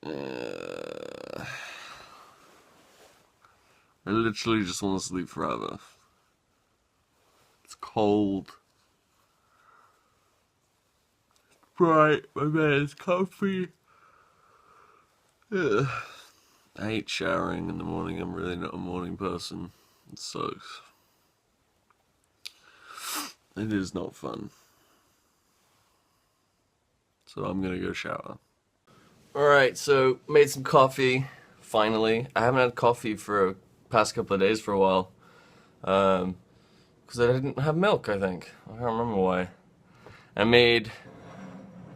I literally just want to sleep forever. It's cold. Bright, my bed is comfy. Ugh. I hate showering in the morning. I'm really not a morning person. It sucks. It is not fun. So I'm gonna go shower. Alright, so made some coffee, finally. I haven't had coffee for the past couple of days for a while. Because I didn't have milk, I think. I can't remember why. I made,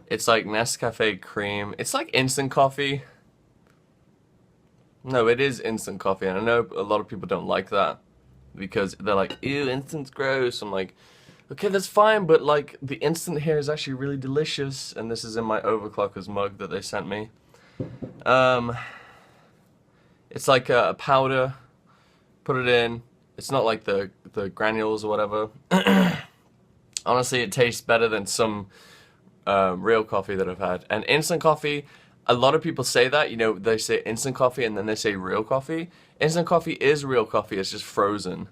it's like Nescafe cream. It's like instant coffee. No, it is instant coffee, and I know a lot of people don't like that. Because they're like, ew, instant's gross. I'm like, okay, that's fine, but like the instant here is actually really delicious, and this is in my overclockers mug that they sent me. It's like a powder. Put it in. It's not like the granules or whatever. Honestly, it tastes better than some real coffee that I've had. And instant coffee, a lot of people say that, you know, they say instant coffee and then they say real coffee. Instant coffee is real coffee, it's just frozen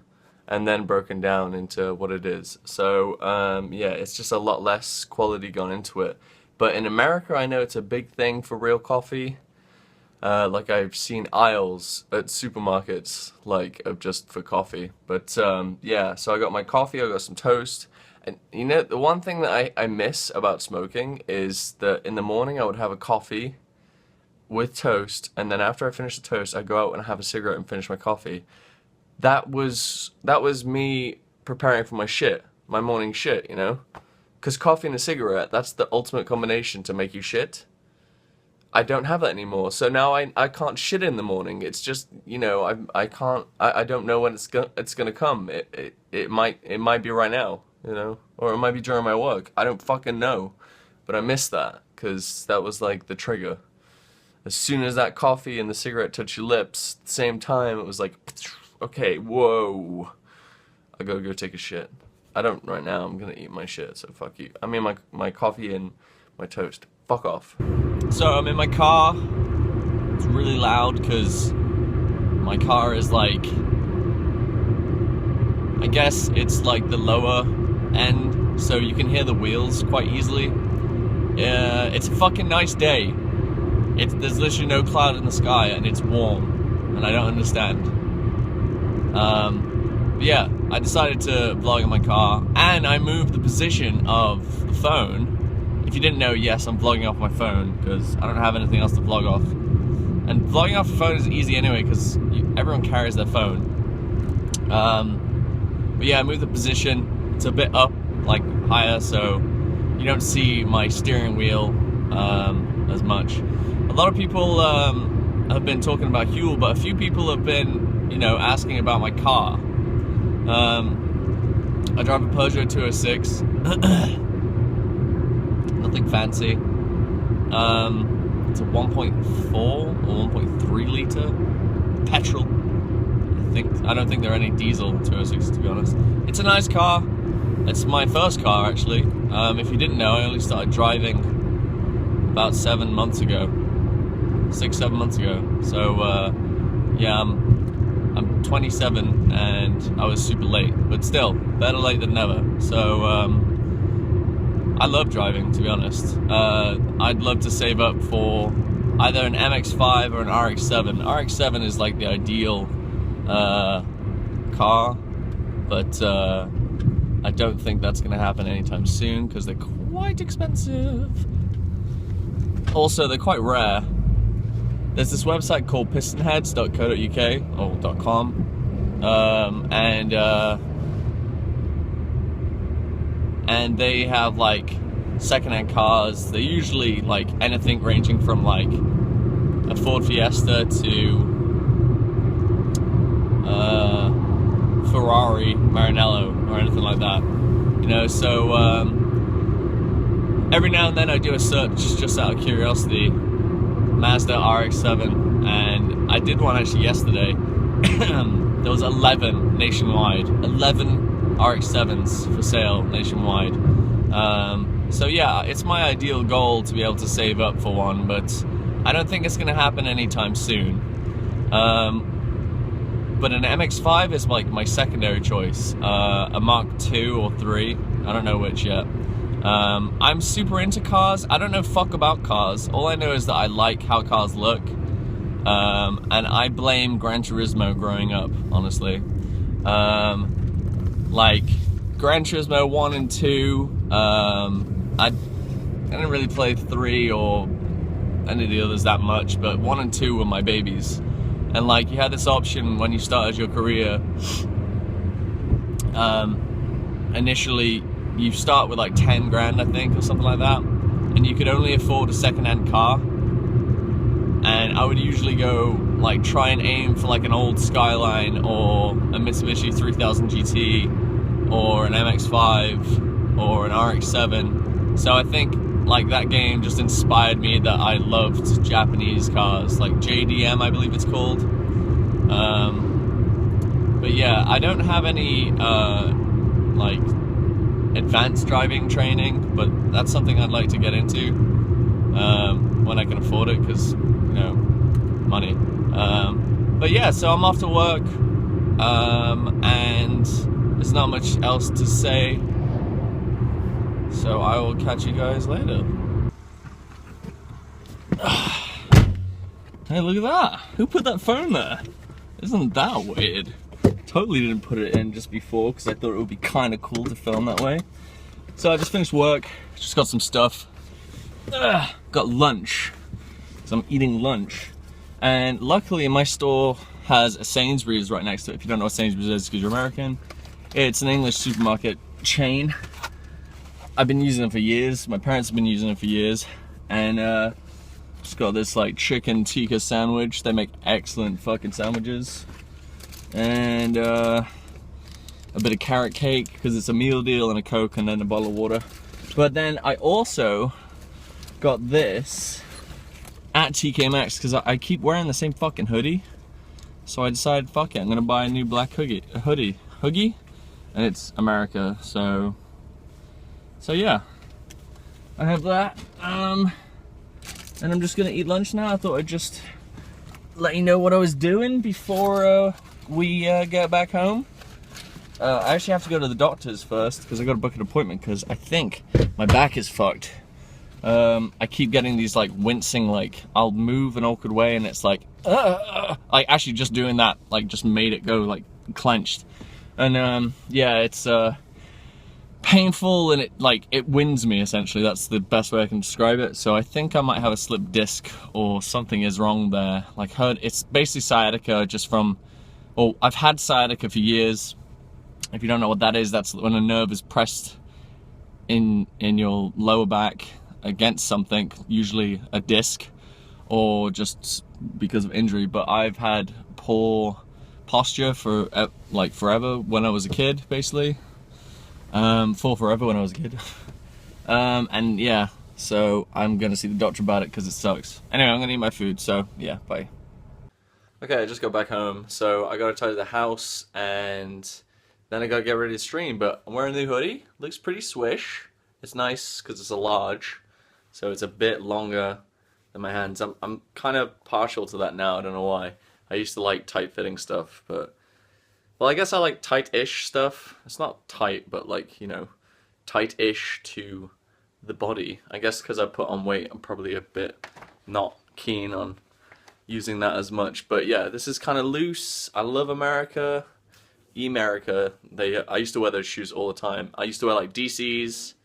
and then broken down into what it is. So, yeah, it's just a lot less quality gone into it. But in America, I know it's a big thing for real coffee. Like I've seen aisles at supermarkets, like, of just for coffee. But, yeah, so I got my coffee, I got some toast. And, you know, the one thing that I miss about smoking is that in the morning I would have a coffee with toast, and then after I finish the toast, I go out and have a cigarette and finish my coffee. That was me preparing for my shit, my morning shit, you know? Because coffee and a cigarette, that's the ultimate combination to make you shit. I don't have that anymore, so now I can't shit in the morning. It's just, you know, I don't know when it's gonna come. It might be right now, you know, or it might be during my work. I don't fucking know, but I miss that because that was like the trigger. As soon as that coffee and the cigarette touch your lips, at the same time, it was like, okay, whoa, I gotta go take a shit. I don't right now. I'm gonna eat my shit, so fuck you. I mean my coffee and my toast. Fuck off. So I'm in my car. It's really loud because my car is like, I guess it's like the lower end, so you can hear the wheels quite easily. It's a fucking nice day. There's literally no cloud in the sky and it's warm, and I don't understand. But yeah, I decided to vlog in my car, and I moved the position of the phone. If you didn't know, yes, I'm vlogging off my phone because I don't have anything else to vlog off. And vlogging off the phone is easy anyway because everyone carries their phone. But yeah, I moved the position. It's a bit up, like higher, so you don't see my steering wheel as much. A lot of people have been talking about Huel, but a few people have been, you know, asking about my car. I drive a Peugeot 206. Nothing fancy. It's a 1.4 or 1.3 liter petrol. I don't think there are any diesel 206s, to be honest. It's a nice car. It's my first car, actually. If you didn't know, I only started driving about 7 months ago. 6-7 months ago. So yeah, I'm 27 and I was super late, but still better late than never. So I love driving, to be honest. I'd love to save up for either an MX-5 or an RX-7. RX-7 is like the ideal car, but I don't think that's going to happen anytime soon because they're quite expensive. Also, they're quite rare. There's this website called pistonheads.co.uk or .com, and they have like secondhand cars. They're usually like anything ranging from like a Ford Fiesta to Ferrari Maranello or anything like that, you know. So every now and then I do a search just out of curiosity. Mazda RX-7, and I did one actually yesterday. There was 11 nationwide, 11 RX-7s for sale nationwide. So yeah, it's my ideal goal to be able to save up for one, but I don't think it's gonna happen anytime soon. But an MX-5 is like my secondary choice. A Mark II or 3, I don't know which yet. I'm super into cars. I don't know fuck about cars. All I know is that I like how cars look. And I blame Gran Turismo growing up, honestly. Like Gran Turismo 1 and 2, I didn't really play 3 or any of the others that much, but 1 and 2 were my babies. And like, you had this option when you started your career. Initially, you start with like 10 grand, I think, or something like that, and you could only afford a second-hand car. And I would usually go like try and aim for like an old Skyline or a Mitsubishi 3000 GT or an MX-5 or an RX-7. So I think like that game just inspired me that I loved Japanese cars, like JDM I believe it's called. But yeah, I don't have any like advanced driving training, but that's something I'd like to get into when I can afford it, because, you know, money. But yeah, so I'm off to work, and there's not much else to say, so I will catch you guys later. Hey, look at that! Who put that phone there? Isn't that weird? Totally didn't put it in just before because I thought it would be kind of cool to film that way. So I just finished work, just got some stuff. Got lunch, so I'm eating lunch. And luckily my store has a Sainsbury's right next to it. If you don't know what Sainsbury's is because you're American, it's an English supermarket chain. I've been using it for years, my parents have been using it for years. And just got this like chicken tikka sandwich. They make excellent fucking sandwiches. And a bit of carrot cake because it's a meal deal, and a Coke, and then a bottle of water. But then I also got this at TK Maxx because I keep wearing the same fucking hoodie. So I decided, fuck it, I'm gonna buy a new black hoodie, and it's America. So yeah, I have that. And I'm just gonna eat lunch now. I thought I'd just let you know what I was doing before we get back home. I actually have to go to the doctor's first because I got to book an appointment because I think my back is fucked. I keep getting these like wincing, like I'll move an awkward way and it's like actually just doing that like just made it go like clenched. And yeah, it's painful, and it winds me essentially. That's the best way I can describe it. So I think I might have a slipped disc or something is wrong there. Like it's basically sciatica just from, well, I've had sciatica for years. If you don't know what that is, that's when a nerve is pressed in your lower back against something, usually a disc or just because of injury. But I've had poor posture for like forever when I was a kid, basically. Forever when I was a kid. And yeah, so I'm gonna see the doctor about it because it sucks. Anyway, I'm gonna eat my food, so yeah, bye. Okay, I just got back home, so I gotta tidy the house, and then I gotta get ready to stream, but I'm wearing the hoodie. Looks pretty swish. It's nice because it's a large, so it's a bit longer than my hands. I'm kind of partial to that now, I don't know why. I used to like tight-fitting stuff, but well, I guess I like tight-ish stuff. It's not tight, but like, you know, tight-ish to the body. I guess because I put on weight, I'm probably a bit not keen on using that as much. But yeah, this is kind of loose. I love America. America. I used to wear those shoes all the time. I used to wear like DC's,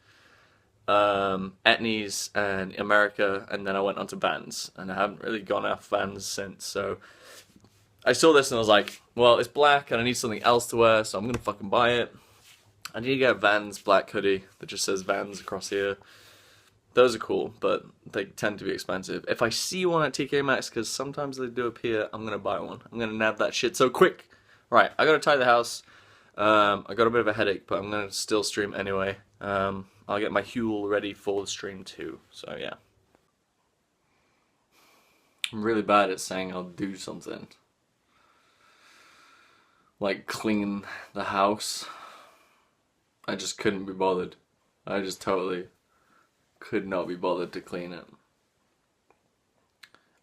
Etnies, and America, and then I went on to Vans, and I haven't really gone off Vans since. So I saw this and I was like, well, it's black and I need something else to wear, so I'm gonna fucking buy it. I need to get a Vans black hoodie that just says Vans across here. Those are cool, but they tend to be expensive. If I see one at TK Maxx, because sometimes they do appear, I'm gonna buy one. I'm gonna nab that shit so quick. Right, I gotta tidy the house. I got a bit of a headache, but I'm gonna still stream anyway. I'll get my Huel ready for the stream too, so yeah. I'm really bad at saying I'll do something. Like clean the house. I just couldn't be bothered. I just totally could not be bothered to clean it.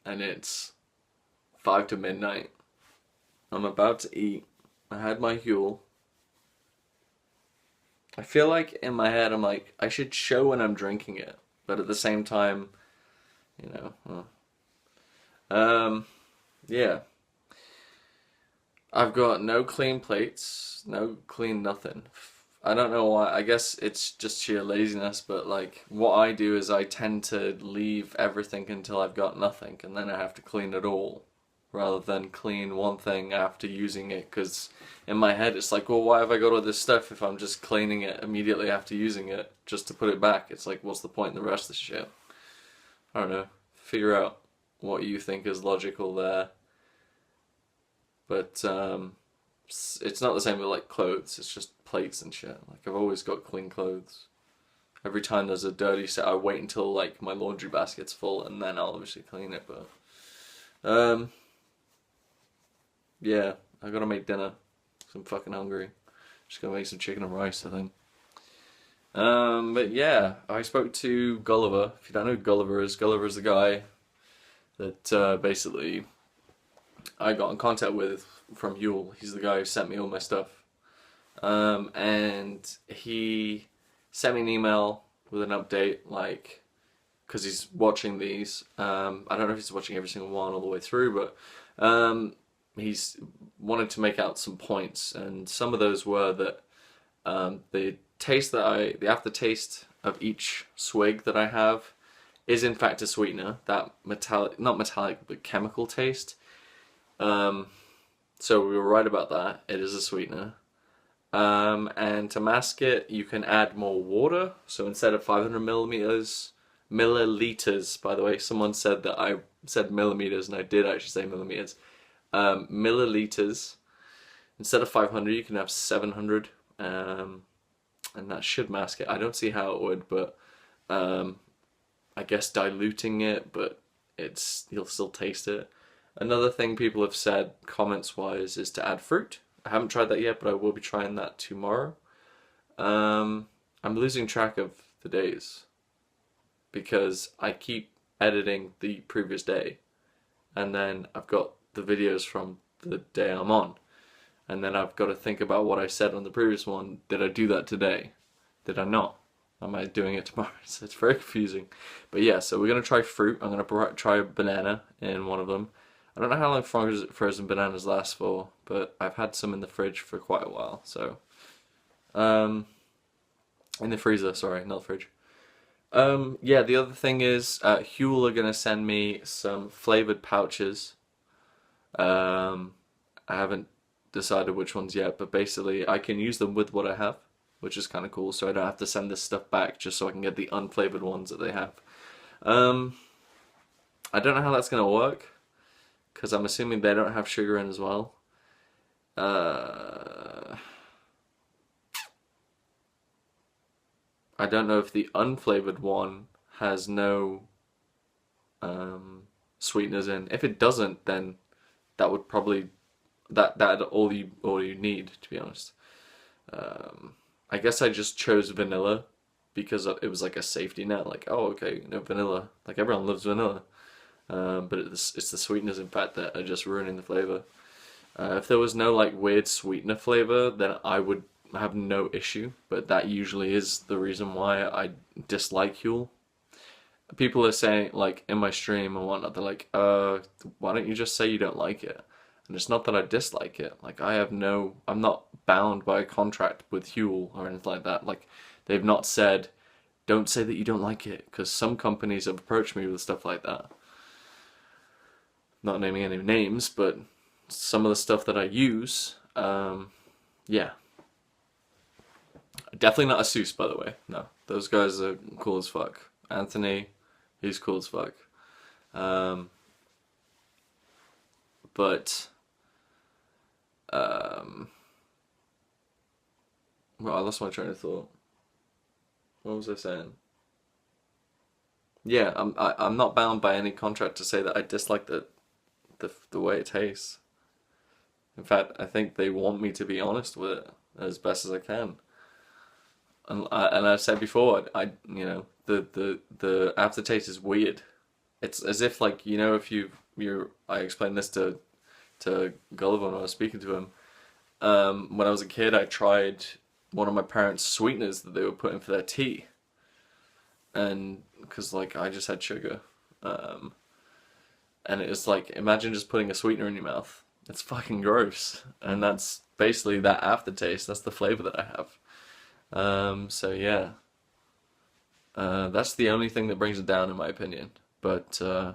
and it's 5 to midnight. I'm about to eat. I had my Huel. I feel like in my head I'm like, I should show when I'm drinking it, but at the same time, you know, yeah. I've got no clean plates, no clean nothing. I don't know why. I guess it's just sheer laziness, but like what I do is I tend to leave everything until I've got nothing, and then I have to clean it all, rather than clean one thing after using it. Because in my head it's like, well, why have I got all this stuff if I'm just cleaning it immediately after using it just to put it back? It's like, what's the point in the rest of the shit? I don't know. Figure out what you think is logical there. But it's not the same with like clothes. It's just plates and shit. Like I've always got clean clothes. Every time there's a dirty set, I wait until like my laundry basket's full and then I'll obviously clean it. But yeah, I gotta make dinner. 'Cause I'm fucking hungry. Just gonna make some chicken and rice, I think. But yeah, I spoke to Gulliver. If you don't know who Gulliver is the guy that basically I got in contact with from Huel. He's the guy who sent me all my stuff. And he sent me an email with an update, like, because he's watching these. I don't know if he's watching every single one all the way through, but he's wanted to make out some points, and some of those were that the aftertaste of each swig that I have is in fact a sweetener. That metallic, not metallic, but chemical taste. So we were right about that. It is a sweetener. And to mask it, you can add more water. So instead of 500 milliliters, by the way, someone said that I said millimeters, and I did actually say millimeters. Milliliters. Instead of 500, you can have 700. And that should mask it. I don't see how it would, but I guess diluting it, but you'll still taste it. Another thing people have said, comments-wise, is to add fruit. I haven't tried that yet, but I will be trying that tomorrow. I'm losing track of the days because I keep editing the previous day, and then I've got the videos from the day I'm on, and then I've got to think about what I said on the previous one. Did I do that today? Did I not? Am I doing it tomorrow? So it's very confusing. But yeah, so we're going to try fruit. I'm going to try a banana in one of them. I don't know how long frozen bananas last for, but I've had some in the fridge for quite a while. So, in the freezer, sorry, not the fridge. Yeah, the other thing is, Huel are gonna send me some flavored pouches. I haven't decided which ones yet, but basically I can use them with what I have, which is kind of cool. So I don't have to send this stuff back just so I can get the unflavored ones that they have. I don't know how that's gonna work, because I'm assuming they don't have sugar in as well. I don't know if the unflavored one has no sweeteners in. If it doesn't, then that would probably that all you need, to be honest. I guess I just chose vanilla because it was like a safety net. Like, oh, okay, vanilla. Like everyone loves vanilla. But it's the sweeteners, in fact, that are just ruining the flavor. If there was no like weird sweetener flavor, then I would have no issue. But that usually is the reason why I dislike Huel. People are saying, like in my stream and whatnot, they're like, why don't you just say you don't like it? And it's not that I dislike it. Like I'm not bound by a contract with Huel or anything like that. Like they've not said, don't say that you don't like it, because some companies have approached me with stuff like that. Not naming any names, but some of the stuff that I use, yeah. Definitely not Asus, by the way. No, those guys are cool as fuck. Anthony, he's cool as fuck. But, well, I lost my train of thought. What was I saying? Yeah, I'm not bound by any contract to say that I dislike the way it tastes. In fact, I think they want me to be honest with it as best as I can. And I've said before, the aftertaste is weird. It's as if like you know if you're I explained this to Gulliver when I was speaking to him. When I was a kid, I tried one of my parents' sweeteners that they were putting for their tea, and because like I just had sugar, um, and it was like imagine just putting a sweetener in your mouth. It's fucking gross, and that's basically that aftertaste. That's the flavor that I have. So yeah, that's the only thing that brings it down in my opinion. But yeah.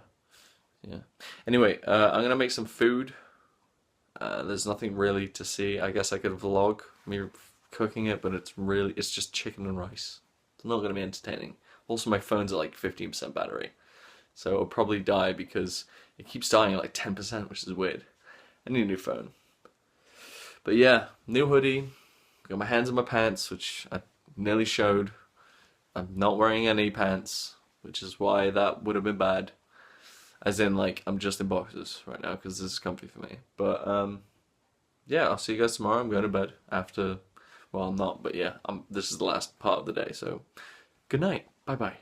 Anyway, I'm gonna make some food. There's nothing really to see. I guess I could vlog me cooking it, but it's just chicken and rice. It's not gonna be entertaining. Also, my phone's at like 15% battery, so it'll probably die because it keeps dying at like 10%, which is weird. I need a new phone. But yeah, new hoodie. Got my hands in my pants, which I nearly showed. I'm not wearing any pants, which is why that would have been bad. As in, like, I'm just in boxers right now because this is comfy for me. But yeah, I'll see you guys tomorrow. I'm going to bed after. Well, I'm not, but yeah, this is the last part of the day. So, good night. Bye bye.